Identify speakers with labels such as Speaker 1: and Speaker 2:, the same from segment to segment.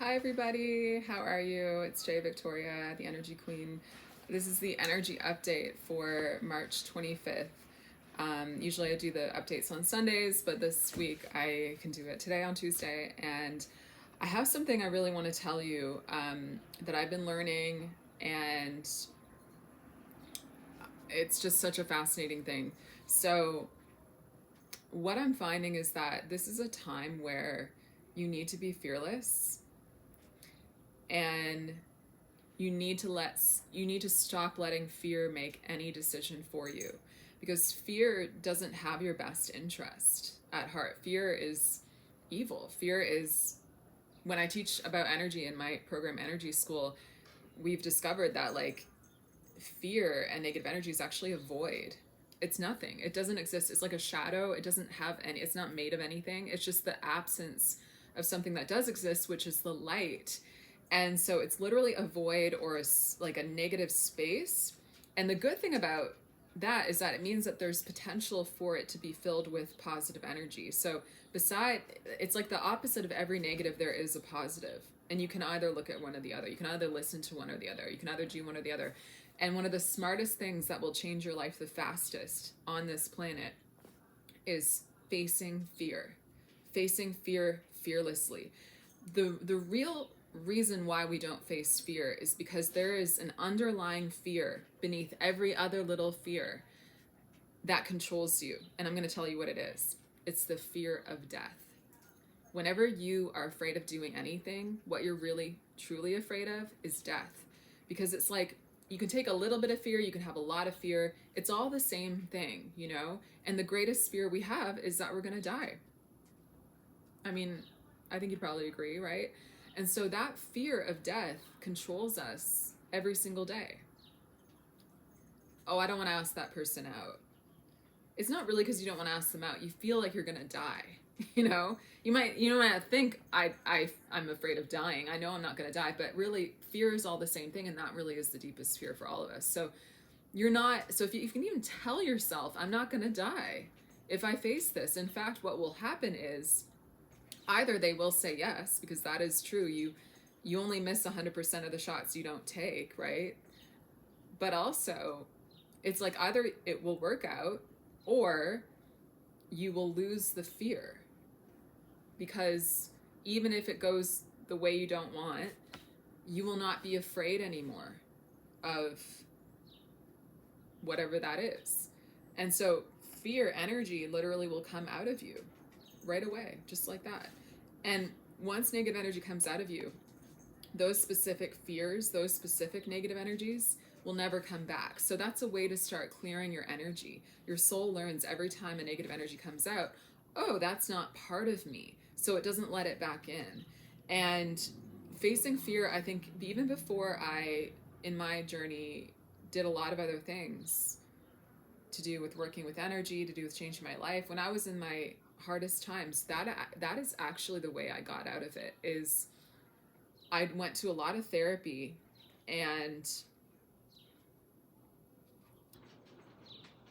Speaker 1: Hi, everybody. How are you? It's Jay Victoria, the Energy Queen. This is the energy update for March 25th. Usually I do the updates on Sundays, but this week I can do it today on Tuesday. And I have something I really want to tell you that I've been learning, and it's just such a fascinating thing. So, what I'm finding is that this is a time where you need to be fearless, and you need to stop letting fear make any decision for you, because fear doesn't have your best interest at heart. Fear is evil. Fear is, when I teach about energy in my program Energy School, we've discovered that like fear and negative energy is actually a void. It's nothing. It doesn't exist. It's like a shadow. It doesn't have any, it's not made of anything. It's just the absence of something that does exist, which is the light. And so it's literally a void, or like a negative space. And the good thing about that is that it means that there's potential for it to be filled with positive energy. So it's like the opposite of every negative, there is a positive. And you can either look at one or the other. You can either listen to one or the other. You can either do one or the other. And one of the smartest things that will change your life the fastest on this planet is facing fear. Facing fear fearlessly. The real reason why we don't face fear is because there is an underlying fear beneath every other little fear that controls you. And I'm going to tell you what it is. It's the fear of death. Whenever you are afraid of doing anything, what you're really truly afraid of is death. Because it's like, you can take a little bit of fear, you can have a lot of fear. It's all the same thing, you know? And the greatest fear we have is that we're going to die. I mean, I think you'd probably agree, right? And so that fear of death controls us every single day. Oh, I don't want to ask that person out. It's not really because you don't want to ask them out. You feel like you're going to die. You know, you might think I'm afraid of dying. I know I'm not going to die, but really fear is all the same thing. And that really is the deepest fear for all of us. So if you can even tell yourself, I'm not going to die if I face this. In fact, what will happen is either they will say yes, because that is true. You only miss 100% of the shots you don't take, right? But also it's like either it will work out or you will lose the fear. Because even if it goes the way you don't want, you will not be afraid anymore of whatever that is. And so fear energy literally will come out of you right away, just like that. And once negative energy comes out of you, those specific fears, those specific negative energies will never come back. So that's a way to start clearing your energy. Your soul learns every time a negative energy comes out, oh, that's not part of me. So it doesn't let it back in. And facing fear, I think even before I, in my journey, did a lot of other things to do with working with energy, to do with changing my life. When I was in my hardest times, that is actually the way I got out of it. Is I went to a lot of therapy, and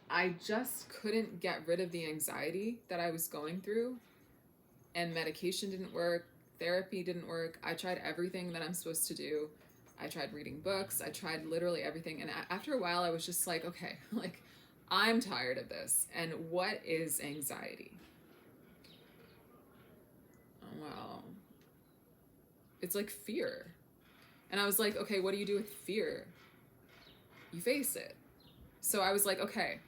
Speaker 1: I just couldn't get rid of the anxiety that I was going through, and medication didn't work, therapy didn't work. I tried everything that I'm supposed to do. I tried reading books, I tried literally everything, and after a while I was just like, okay, like I'm tired of this. And what is anxiety? Well, it's like fear. And I was like, okay, what do you do with fear? You face it. So I was like, okay,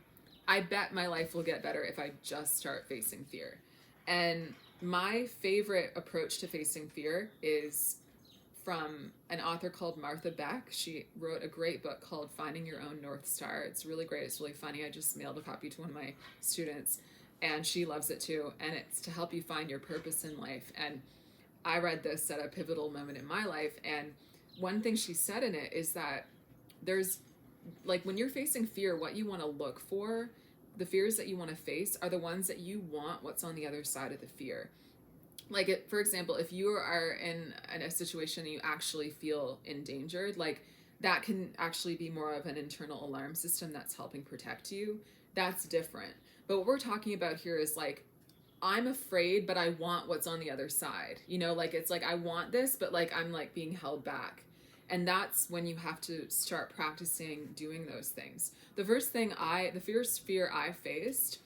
Speaker 1: I bet my life will get better if I just start facing fear. And my favorite approach to facing fear is from an author called Martha Beck. She wrote a great book called Finding Your Own North Star. It's really great. It's really funny. I just mailed a copy to one of my students, and she loves it too. And it's to help you find your purpose in life. And I read this at a pivotal moment in my life. And one thing she said in it is that there's, like, when you're facing fear, what you want to look for, the fears that you want to face are the ones that you want what's on the other side of the fear. Like, for example, if you are in a situation and you actually feel endangered, like that can actually be more of an internal alarm system that's helping protect you. That's different. But what we're talking about here is like I'm afraid, but I want what's on the other side. You know, like it's like I want this, but like I'm like being held back. And that's when you have to start practicing doing those things. The first fear I faced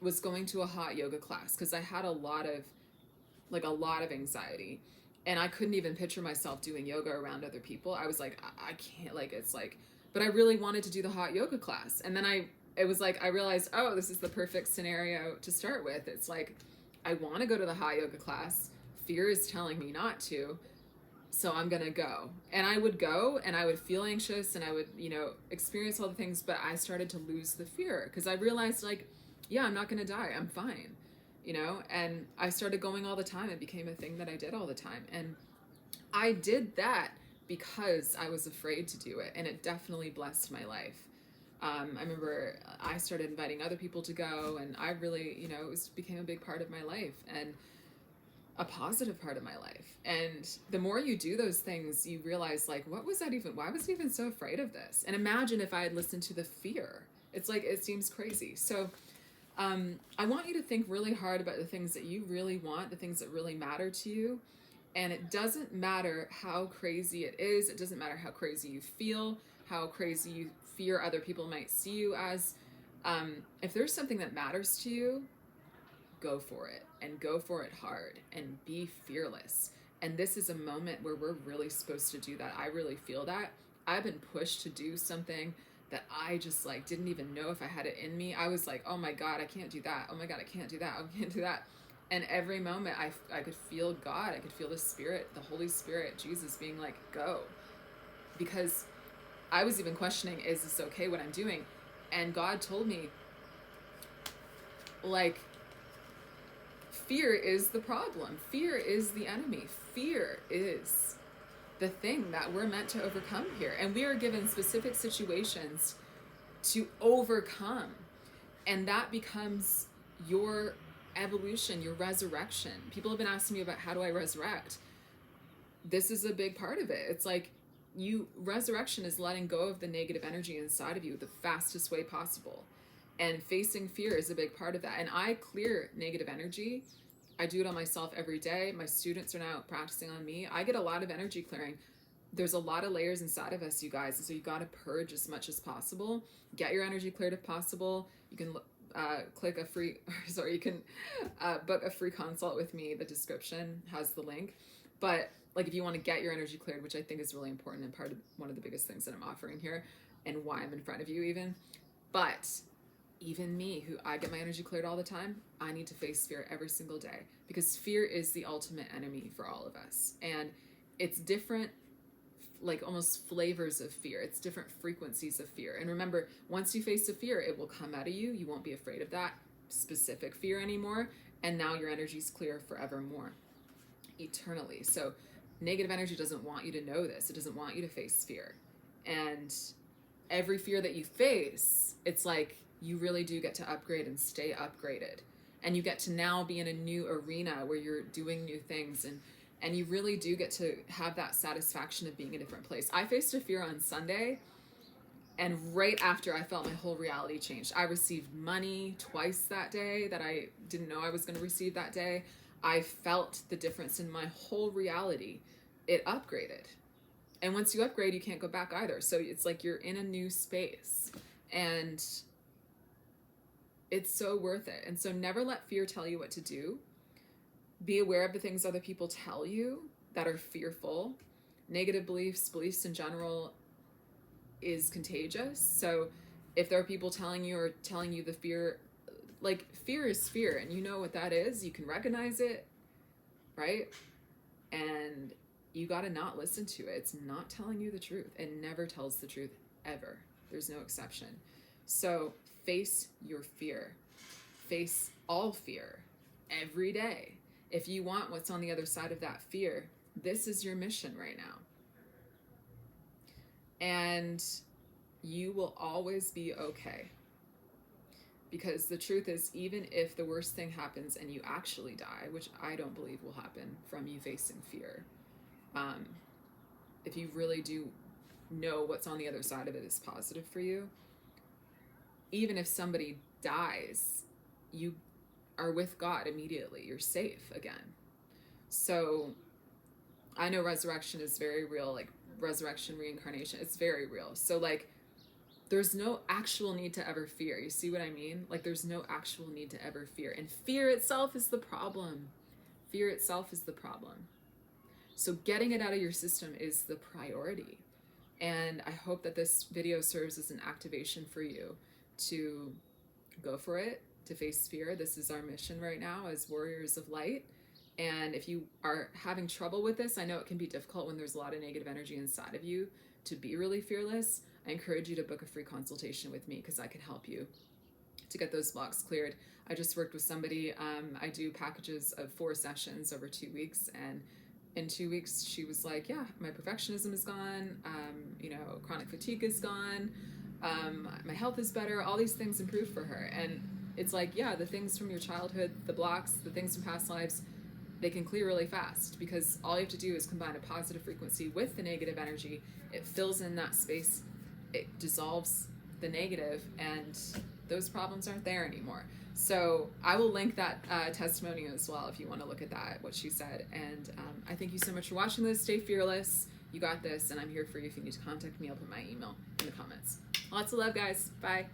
Speaker 1: was going to a hot yoga class because I had a lot of anxiety, and I couldn't even picture myself doing yoga around other people. I was like, I can't, like, it's like, but I really wanted to do the hot yoga class. And then it was like, I realized, oh, this is the perfect scenario to start with. It's like, I want to go to the hot yoga class. Fear is telling me not to. So I'm going to go. And I would go and I would feel anxious and I would, experience all the things, but I started to lose the fear because I realized, like, yeah, I'm not going to die. I'm fine, and I started going all the time. It became a thing that I did all the time. And I did that because I was afraid to do it. And it definitely blessed my life. I remember I started inviting other people to go, and I really, became a big part of my life and a positive part of my life. And the more you do those things, you realize, like, why was I even so afraid of this? And imagine if I had listened to the fear. It's like, it seems crazy. So I want you to think really hard about the things that you really want, the things that really matter to you. And it doesn't matter how crazy it is. It doesn't matter how crazy you feel, how crazy you fear other people might see you as. If there's something that matters to you, go for it, and go for it hard, and be fearless. And this is a moment where we're really supposed to do that. I really feel that. I've been pushed to do something that I just like didn't even know if I had it in me. I was like, oh my God, I can't do that. Oh my God, I can't do that. I can't do that. And every moment I could feel God. I could feel the Spirit, the Holy Spirit, Jesus being like, go. Because I was even questioning, is this okay what I'm doing? And God told me, like, fear is the problem. Fear is the enemy. Fear is the thing that we're meant to overcome here. And we are given specific situations to overcome. And that becomes your evolution, your resurrection. People have been asking me about, how do I resurrect? This is a big part of it. It's like, resurrection is letting go of the negative energy inside of you the fastest way possible. And facing fear is a big part of that. And I clear negative energy. I do it on myself every day. My students are now practicing on me. I get a lot of energy clearing. There's a lot of layers inside of us, you guys. So you got to purge as much as possible. Get your energy cleared if possible. You can you can book a free consult with me. The description has the link. But like, if you want to get your energy cleared, which I think is really important and part of one of the biggest things that I'm offering here and why I'm in front of you even. But even me, who I get my energy cleared all the time, I need to face fear every single day, because fear is the ultimate enemy for all of us. And it's different, like almost flavors of fear. It's different frequencies of fear. And remember, once you face the fear, it will come out of you. You won't be afraid of that specific fear anymore. And now your energy's clear forevermore, eternally. So negative energy doesn't want you to know this. It doesn't want you to face fear. And every fear that you face, it's like, you really do get to upgrade and stay upgraded. And you get to now be in a new arena where you're doing new things, and you really do get to have that satisfaction of being in a different place. I faced a fear on Sunday, and right after, I felt my whole reality changed. I received money twice that day that I didn't know I was going to receive that day. I felt the difference in my whole reality. It upgraded. And once you upgrade, you can't go back either. So it's like you're in a new space. And it's so worth it. And so never let fear tell you what to do. Be aware of the things other people tell you that are fearful. Negative beliefs in general is contagious. So if there are people telling you the fear, like, fear is fear, and you know what that is, you can recognize it, right? And you got to not listen to it. It's not telling you the truth. It never tells the truth, ever. There's no exception. So face your fear. Face all fear every day. If you want what's on the other side of that fear, this is your mission right now. And you will always be okay. Because the truth is, even if the worst thing happens and you actually die, which I don't believe will happen from you facing fear, if you really do know what's on the other side of it is positive for you, even if somebody dies, you are with God immediately. You're safe again. So I know resurrection is very real, like resurrection, reincarnation, it's very real. So like there's no actual need to ever fear. You see what I mean? Like there's no actual need to ever fear. And fear itself is the problem. Fear itself is the problem. So getting it out of your system is the priority. And I hope that this video serves as an activation for you to go for it, to face fear. This is our mission right now as warriors of light. And if you are having trouble with this, I know it can be difficult when there's a lot of negative energy inside of you to be really fearless. I encourage you to book a free consultation with me because I can help you to get those blocks cleared. I just worked with somebody. I do packages of 4 sessions over 2 weeks, and in 2 weeks she was like, yeah, my perfectionism is gone, chronic fatigue is gone, my health is better, all these things improved for her. And it's like, yeah, the things from your childhood, the blocks, the things from past lives, they can clear really fast because all you have to do is combine a positive frequency with the negative energy. It fills in that space, it dissolves the negative, and those problems aren't there anymore. So I will link that testimonial as well if you want to look at that, what she said. And I thank you so much for watching this. Stay fearless. You got this, and I'm here for you. If you need to contact me, I'll put my email in the comments. Lots of love, guys. Bye.